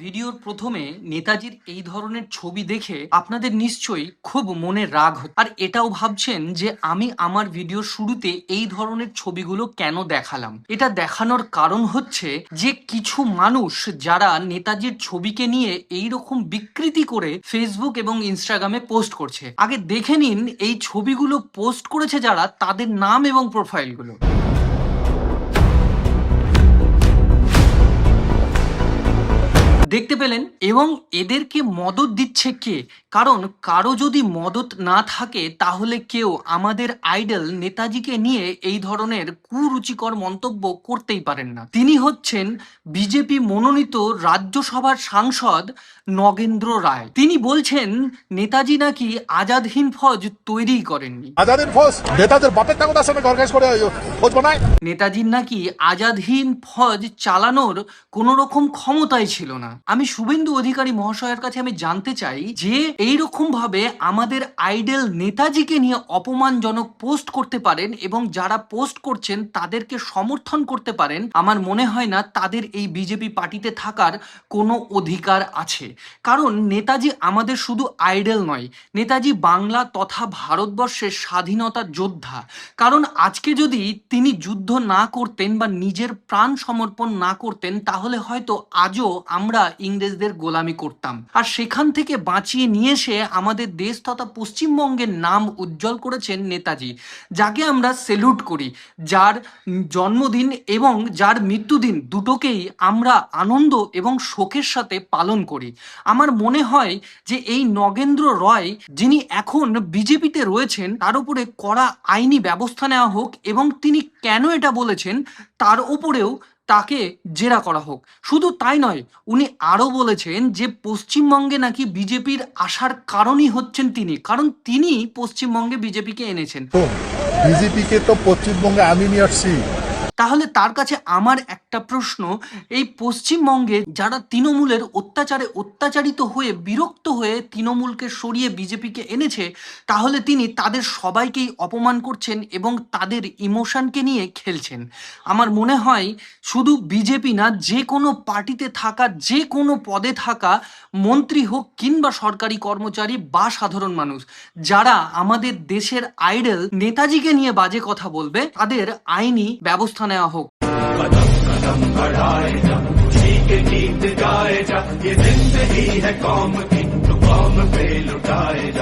ভিডিওর প্রথমে নেতাজির এই ধরনের ছবি দেখে আপনাদের নিশ্চয়ই খুব মনে রাগ হচ্ছে, আর এটাও ভাবছেন যে আমি আমার ভিডিওর শুরুতে এই ধরনের ছবিগুলো কেন দেখালাম। এটা দেখানোর কারণ হচ্ছে যে কিছু মানুষ যারা নেতাজির ছবিকে নিয়ে এই রকম বিকৃতি করে ফেসবুক এবং ইনস্টাগ্রামে পোস্ট করছে। আগে দেখে নিন এই ছবিগুলো পোস্ট করেছে যারা, তাদের নাম এবং প্রোফাইলগুলো। দেখতে পেলেন? এবং এদেরকে মদত দিচ্ছে কে? কারণ কারো যদি মদত না থাকে তাহলে কেউ আমাদের আইডল নেতাজিকে নিয়ে এই ধরনের কুরুচিকর মন্তব্য করতেই পারেন না। তিনি হচ্ছেন বিজেপি মনোনীত রাজ্যসভার সাংসদ নগেন্দ্র রায়। তিনি বলছেন নেতাজি নাকি আজাদ হিন্দ ফৌজ তৈরি করেননি। আজাদ হিন্দ ফৌজ নেতাদের বাপের টাকা সামনে অর্গানাইজ করে ফৌজ বানায়। নেতাজির নাকি আজাদ হিন্দ ফৌজ চালানোর কোনো রকম ক্ষমতাই ছিল না। আমি শুভেন্দু অধিকারী মহাশয়ের কাছে আমি জানতে চাই যে এইরকম ভাবে আমাদের আইডল নেতাজিকে নিয়ে অপমানজনক পোস্ট করতে পারেন এবং যারা পোস্ট করছেন তাদেরকে সমর্থন করতে পারেন, আমার মনে হয় না তাদের এই বিজেপি পার্টিতে থাকার কোনো অধিকার আছে। কারণ নেতাজি আমাদের শুধু আইডল নয়, নেতাজি বাংলা তথা ভারতবর্ষের স্বাধীনতা যোদ্ধা। কারণ আজকে যদি তিনি যুদ্ধ না করতেন বা নিজের প্রাণ সমর্পণ না করতেন তাহলে হয়তো আজও আমরা ইংরেজদের গোলামি করতাম। আর সেখান থেকে বাঁচিয়ে নিয়ে এসে আমাদের দেশ তথা পশ্চিমবঙ্গের নাম উজ্জ্বল করেছেন নেতাজি, যাকে আমরা সেলুট করি, যার জন্মদিন এবং যার মৃত্যুদিন দুটোকেই আমরা আনন্দ এবং শোকের সাথে পালন করি। আমার মনে হয় যে এই নগেন্দ্র রয় যিনি এখন বিজেপিতে রয়েছেন তার উপরে কড়া আইনি ব্যবস্থা নেওয়া হোক এবং তিনি কেন এটা বলেছেন তার উপরেও তাকে জেরা করা হোক। শুধু তাই নয়, উনি আরও বলেছেন যে পশ্চিমবঙ্গে নাকি বিজেপির আসার কারণই হচ্ছেন তিনি, কারণ তিনি পশ্চিমবঙ্গে বিজেপিকে এনেছেন। বিজেপিকে তো পশ্চিমবঙ্গে আমি নিয়ে আসছি। তাহলে তার কাছে আমার একটা প্রশ্ন, এই পশ্চিমবঙ্গে যারা তৃণমূলের অত্যাচারে অত্যাচারিত হয়ে বিরক্ত হয়ে তৃণমূলকে সরিয়ে বিজেপিকে এনেছে, তাহলে তিনি তাদের সবাইকেই অপমান করছেন এবং তাদের ইমোশনকে নিয়ে খেলছেন। আমার মনে হয় শুধু বিজেপি না, যে কোনো পার্টিতে থাকা, যে কোনো পদে থাকা মন্ত্রী হোক কিংবা সরকারি কর্মচারী বা সাধারণ মানুষ, যারা আমাদের দেশের আইডল নেতাজিকে নিয়ে বাজে কথা বলবে তাদের আইনি ব্যবস্থা নেওয়া হোক। कदम कदम बढ़ाए जा, उसी के गीत गाए जा, ये जिंदगी है कौम की तो कौम पे लुटाए जा।